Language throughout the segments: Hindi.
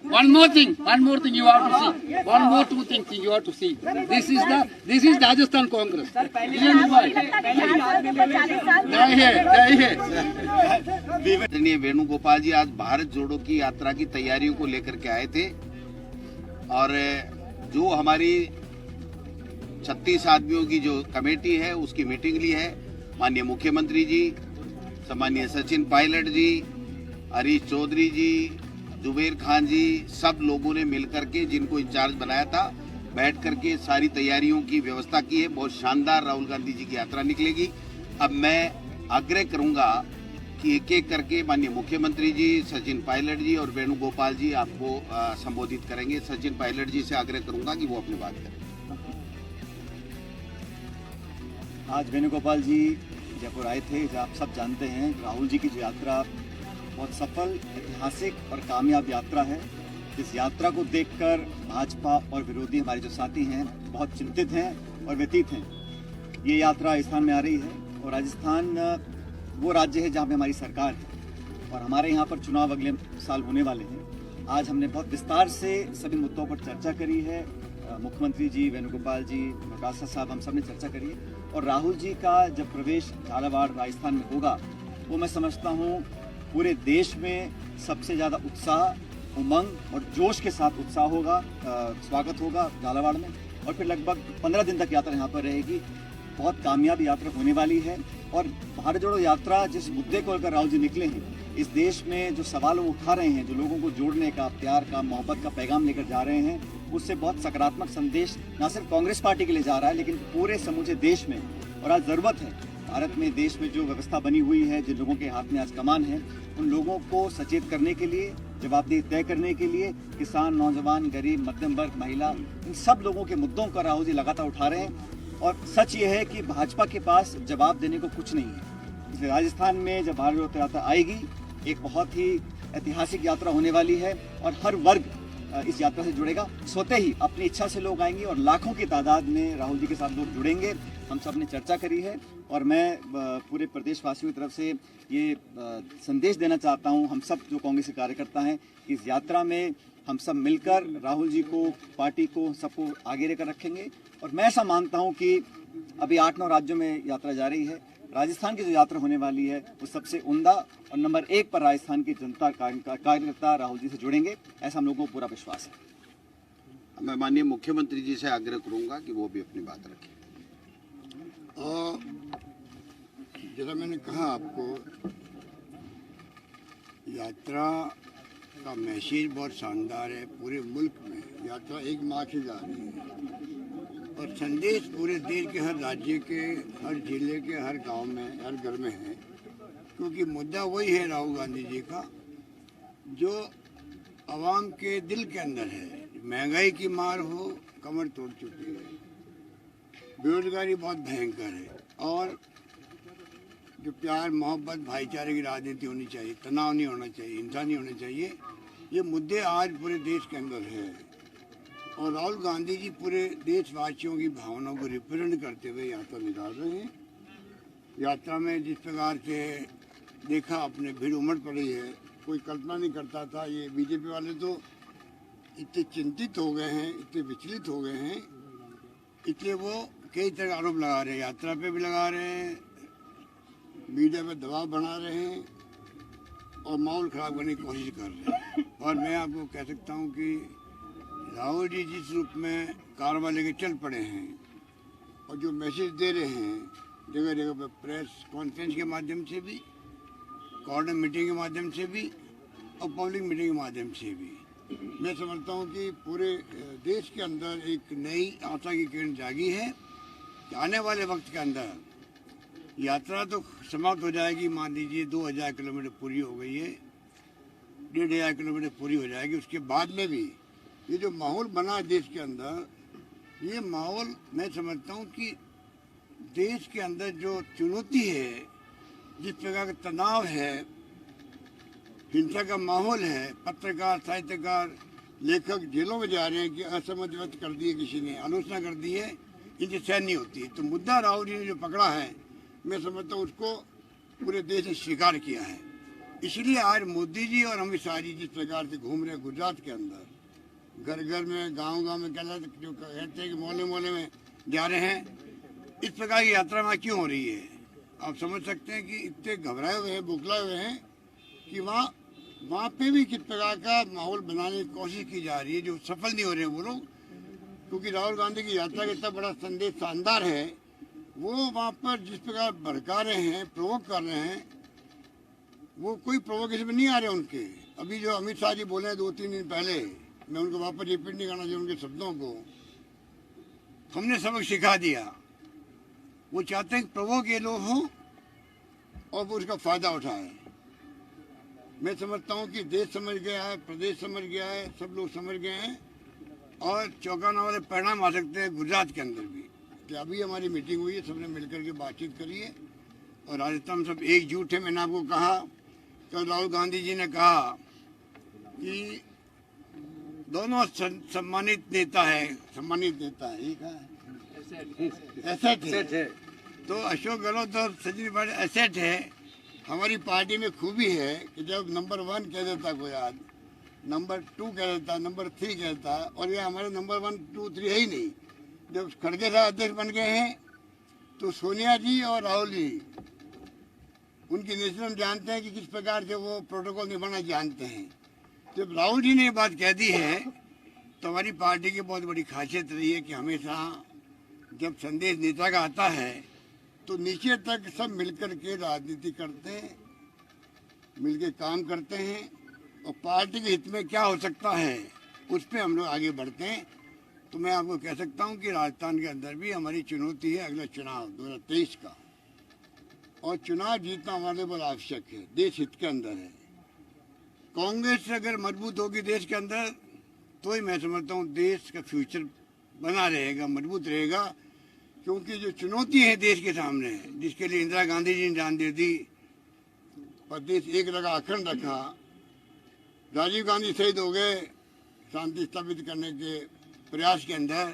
One more thing you have to see. One more two things you have to see. This is Rajasthan Congress. Venugopal जी आज भारत जोड़ो की यात्रा की तैयारियों को लेकर के आए थे और जो हमारी 36 आदमियों की जो कमेटी है उसकी मीटिंग ली है। माननीय मुख्यमंत्री जी, सम्मानीय सचिन पायलट जी, हरीश चौधरी जी, जुबेर खान जी, सब लोगों ने मिलकर के जिनको इंचार्ज बनाया था बैठ करके सारी तैयारियों की व्यवस्था की है। बहुत शानदार राहुल गांधी जी की यात्रा निकलेगी। अब मैं आग्रह करूंगा कि एक एक करके माननीय मुख्यमंत्री जी, सचिन पायलट जी और वेणुगोपाल जी आपको संबोधित करेंगे। सचिन पायलट जी से आग्रह करूंगा कि वो अपनी बात करें। आज वेणुगोपाल जी जयपुर आए थे। आप सब जानते हैं राहुल जी की जो यात्रा बहुत सफल, ऐतिहासिक और कामयाब यात्रा है। इस यात्रा को देखकर भाजपा और विरोधी हमारे जो साथी हैं बहुत चिंतित हैं और व्यतीत हैं। ये यात्रा राजस्थान में आ रही है और राजस्थान वो राज्य है जहाँ पे हमारी सरकार है और हमारे यहाँ पर चुनाव अगले साल होने वाले हैं। आज हमने बहुत विस्तार से सभी मुद्दों पर चर्चा करी है। मुख्यमंत्री जी, वेणुगोपाल जी, नड्डा साहब, हम सब ने चर्चा करी है। और राहुल जी का जब प्रवेश झालावाड़ राजस्थान में होगा वो मैं समझता हूँ पूरे देश में सबसे ज़्यादा उत्साह, उमंग और जोश के साथ उत्साह होगा, स्वागत होगा झालावाड़ में। और फिर लगभग 15 दिन तक यात्रा यहाँ पर रहेगी। बहुत कामयाब यात्रा होने वाली है। और भारत जोड़ो यात्रा जिस मुद्दे को लेकर राहुल जी निकले हैं, इस देश में जो सवाल वो उठा रहे हैं, जो लोगों को जोड़ने का, प्यार का, मोहब्बत का पैगाम लेकर जा रहे हैं, उससे बहुत सकारात्मक संदेश न सिर्फ कांग्रेस पार्टी के लिए जा रहा है लेकिन पूरे समूचे देश में। और आज ज़रूरत है भारत में, देश में जो व्यवस्था बनी हुई है, जिन लोगों के हाथ में आज कमान है, उन लोगों को सचेत करने के लिए, जवाबदेही तय करने के लिए किसान, नौजवान, गरीब, मध्यम वर्ग, महिला, इन सब लोगों के मुद्दों का राहुल जी लगातार उठा रहे हैं। और सच ये है कि भाजपा के पास जवाब देने को कुछ नहीं है। इसलिए राजस्थान में जब भारत जोड़ो यात्रा आएगी, एक बहुत ही ऐतिहासिक यात्रा होने वाली है और हर वर्ग इस यात्रा से जुड़ेगा। स्वतः ही अपनी इच्छा से लोग आएंगे और लाखों की तादाद में राहुल जी के साथ लोग जुड़ेंगे। हम सब ने चर्चा करी है और मैं पूरे प्रदेशवासियों की तरफ से ये संदेश देना चाहता हूँ, हम सब जो कांग्रेस के कार्यकर्ता हैं, इस यात्रा में हम सब मिलकर राहुल जी को, पार्टी को, सबको आगे लेकर रखेंगे। और मैं ऐसा मानता हूं कि अभी 8-9 राज्यों में यात्रा जा रही है। राजस्थान की जो यात्रा होने वाली है वो सबसे उम्दा और नंबर 1 पर राजस्थान की जनता, कार्यकर्ता राहुल जी से जुड़ेंगे, ऐसा हम लोगों को पूरा विश्वास है। मैं माननीय मुख्यमंत्री जी से आग्रह करूंगा कि वो भी अपनी बात रखें। जैसा मैंने कहा आपको, यात्रा का मैसेज बहुत शानदार है। पूरे मुल्क में यात्रा 1 माह से जा रही है और संदेश पूरे देश के हर राज्य के, हर जिले के, हर गांव में, हर घर में है। क्योंकि मुद्दा वही है राहुल गांधी जी का जो आवाम के दिल के अंदर है। महंगाई की मार हो कमर तोड़ चुकी है, बेरोजगारी बहुत भयंकर है और जो प्यार, मोहब्बत, भाईचारे की राजनीति होनी चाहिए, तनाव नहीं होना चाहिए, हिंसा नहीं होनी चाहिए, ये मुद्दे आज पूरे देश के अंदर है। और राहुल गांधी जी पूरे देशवासियों की भावनाओं को रिप्रेजेंट करते हुए यात्रा निकाल रहे हैं। यात्रा में जिस प्रकार से देखा अपने भीड़ उमड़ पड़ी है, कोई कल्पना नहीं करता था। ये बीजेपी वाले तो इतने चिंतित हो गए हैं, इतने विचलित हो गए हैं, इसलिए वो कई तरह आरोप लगा रहे हैं, यात्रा पे भी लगा रहे हैं, मीडिया पे दबाव बना रहे हैं और माहौल खराब करने की कोशिश कर रहे हैं। और मैं आपको कह सकता हूँ कि राहुल जी जिस रूप में कार्रवाई लेके चल पड़े हैं और जो मैसेज दे रहे हैं जगह जगह पर, प्रेस कॉन्फ्रेंस के माध्यम से भी, कॉर्नर मीटिंग के माध्यम से भी और पब्लिक मीटिंग के माध्यम से भी, मैं समझता हूँ कि पूरे देश के अंदर एक नई आशा की किरण जागी है कि आने वाले वक्त के अंदर यात्रा तो समाप्त हो जाएगी। मान लीजिए 2000 किलोमीटर पूरी हो गई है, 1500 किलोमीटर पूरी हो जाएगी। उसके बाद में भी ये जो माहौल बना देश के अंदर, ये माहौल मैं समझता हूँ कि देश के अंदर जो चुनौती है, जिस प्रकार का तनाव है, हिंसा का माहौल है, पत्रकार, साहित्यकार, लेखक जेलों में जा रहे हैं कि असहमति व्यक्त कर दी है, किसी ने आलोचना कर दी है, इनसे सहन नहीं होती है। तो मुद्दा राहुल जी ने जो पकड़ा है, मैं समझता हूँ उसको पूरे देश ने स्वीकार किया है इसलिए आज मोदी जी और अमित शाह जी जिस प्रकार से घूम रहे हैं गुजरात के अंदर, घर घर में, गांव गांव में, जो कहते हैं कि मोहल्ले मोहल्ले में जा रहे हैं, इस प्रकार की यात्रा वहाँ क्यों हो रही है? आप समझ सकते हैं कि इतने घबराए हुए हैं, बुखलाए हुए हैं कि वहाँ पे भी किस प्रकार का माहौल बनाने की कोशिश की जा रही है, जो सफल नहीं हो रहे हैं वो लोग। क्योंकि राहुल गांधी की यात्रा का इतना बड़ा संदेश शानदार है, वो वहाँ पर जिस प्रकार भड़का रहे हैं, प्रोवोक कर रहे हैं, वो कोई प्रोवोकेशन में नहीं आ रहे उनके। अभी जो अमित शाह जी बोले 2-3 दिन पहले, मैं उनको वापस रिपीट नहीं करना चाहिए उनके शब्दों को, हमने सबक सिखा दिया। वो चाहते हैं कि प्रोवोक ये लोग हों और वो उसका फायदा उठाएं। मैं समझता हूँ कि देश समझ गया है, प्रदेश समझ गया है, सब लोग समझ गए हैं और चौंकाने वाले परिणाम आ सकते हैं गुजरात के अंदर भी। कि अभी हमारी मीटिंग हुई है, सबने मिलकर के बातचीत करी है और राजस्थान में सब एकजुट है। मैंने आपको कहा, कल राहुल गांधी जी ने कहा कि दोनों सम्मानित नेता है, ये कहा एसेट है। तो अशोक गहलोत और सचिन पायलट एसेट है। हमारी पार्टी में खूबी है कि जब नंबर 1 कह देता कोई आदमी, नंबर 2 कह देता, नंबर 3 कहता, और ये हमारे नंबर 1, 2, 3 है ही नहीं। जब खड़गे साहब अध्यक्ष बन गए हैं तो सोनिया जी और राहुल जी, उनकी नेचर हम जानते हैं कि किस प्रकार से वो प्रोटोकॉल निभाना जानते हैं। जब राहुल जी ने ये बात कह दी है तो हमारी पार्टी की बहुत बड़ी खासियत रही है कि हमेशा जब संदेश नेता का आता है तो नीचे तक सब मिलकर के राजनीति करते हैं, मिलकर काम करते हैं और पार्टी के हित में क्या हो सकता है उस पर हम लोग आगे बढ़ते हैं। तो मैं आपको कह सकता हूं कि राजस्थान के अंदर भी हमारी चुनौती है अगला चुनाव 2023 का, और चुनाव जीतना हमारे लिए बहुत आवश्यक है, देश हित के अंदर है। कांग्रेस अगर मजबूत होगी देश के अंदर तो ही मैं समझता हूँ देश का फ्यूचर बना रहेगा, मजबूत रहेगा। क्योंकि जो चुनौती है देश के सामने, जिसके लिए इंदिरा गांधी जी ने जान दे दी, प्रदेश एक रखा, अखंड रखा, राजीव गांधी शहीद हो गए शांति स्थापित करने के प्रयास के अंदर,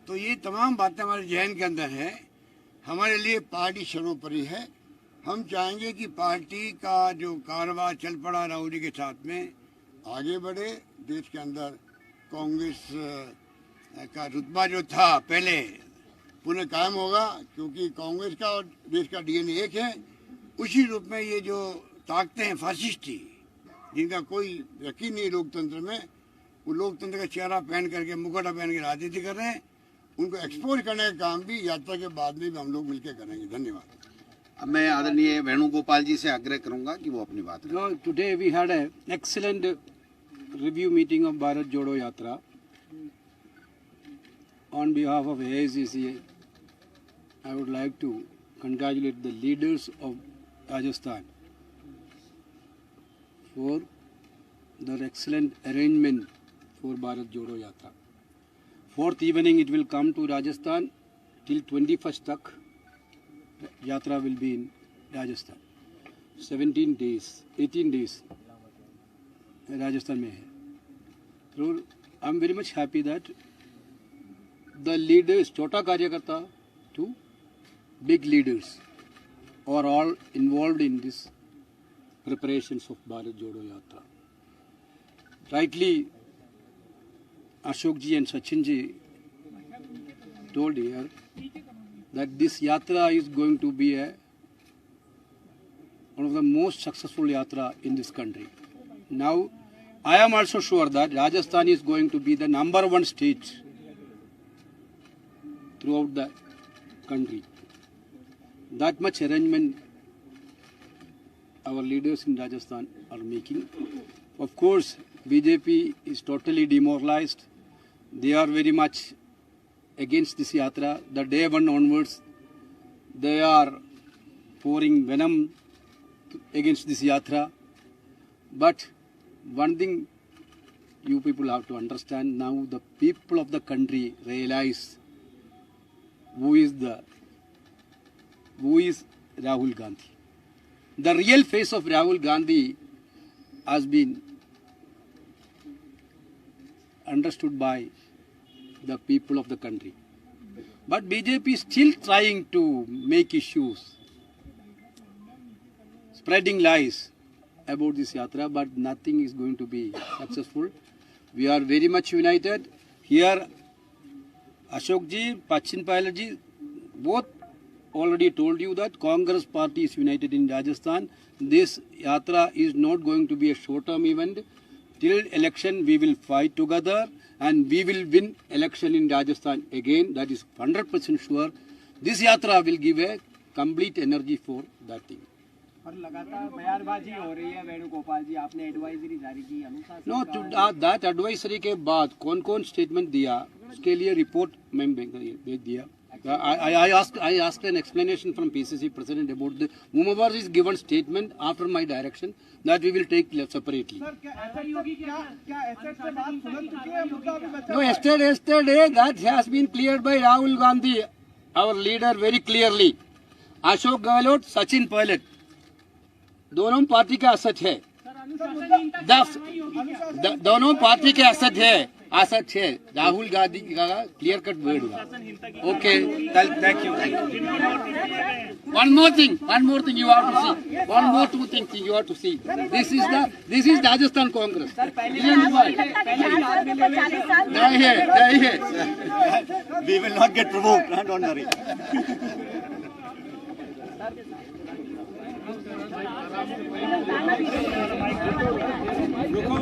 तो ये तमाम बातें हमारे जहन के अंदर है। हमारे लिए पार्टी सर्वोपरि है। हम चाहेंगे कि पार्टी का जो कारोबार चल पड़ा राहुल जी के साथ में आगे बढ़े, देश के अंदर कांग्रेस का रुतबा जो था पहले पुनः कायम होगा, क्योंकि कांग्रेस का और देश का डीएनए एक है। उसी रूप में ये जो ताकतें हैं फासिस्टी, जिनका कोई यकीन नहीं लोकतंत्र में, वो लोकतंत्र का चेहरा पहन करके, मुखौटा पहन के राजनीति कर रहे हैं, उनको एक्सपोज करने का काम भी यात्रा के बाद में भी हम लोग मिलकर करेंगे। धन्यवाद। अब मैं आदरणीय वेणुगोपाल जी से आग्रह करूंगा कि वो अपनी बात करें। Today we had an excellent review meeting of Bharat Jodo Yatra. On behalf of AICC, I would like to congratulate the leaders of Rajasthan for their excellent arrangement for Bharat Jodo Yatra. 4th evening it will come to Rajasthan. Till 21st tak Yatra will be in Rajasthan. 17 days, 18 days Rajasthan में है. So I am very much happy that the leaders, छोटा कार्यकर्ता to big leaders, are all involved in this preparations of Bharat Jodo Yatra. Rightly, Ashok ji and Sachin ji told here that this yatra is going to be one of the most successful yatra in this country. Now, I am also sure that Rajasthan is going to be the number 1 state throughout the country. That much arrangement our leaders in Rajasthan are making. Of course, BJP is totally demoralized. They are very much against this yatra. The day 1 onwards, they are pouring venom against this yatra. But one thing you people have to understand, now the people of the country realize who is Rahul Gandhi. The real face of Rahul Gandhi has been understood by the people of the country. But BJP is still trying to make issues, spreading lies, about this yatra, but nothing is going to be successful. We are very much united. Here, Ashok ji, Pachin Pilot ji, both already told you that Congress party is united in Rajasthan. This yatra is not going to be a short-term event. Till election, we will fight together and we will win election in Rajasthan again. That is 100% sure. This yatra will give a complete energy for that thing. और लगातार बयानबाजी हो रही है वेणुगोपाल जी, आपने एडवाइजरी जारी की अनुशासन नो दैट एडवाइजरी के बाद कौन कौन स्टेटमेंट दिया उसके लिए रिपोर्ट मैं भेज दिया. I asked an explanation from PCC president about the whomever is given statement after my direction that we will take separately. No, yesterday that has been cleared by Rahul Gandhi, our leader, very clearly. Ashok Gehlot, Sachin Pilot, दोनों पार्टी का असत है. दोनों पार्टी के असत है. राहुल गांधी का क्लियर कट वर्ड हुआ. Okay, thank you. One more thing you have to see. One more two things you have to see. This is Rajasthan Congress. नहीं है. We will not get provoked, don't worry.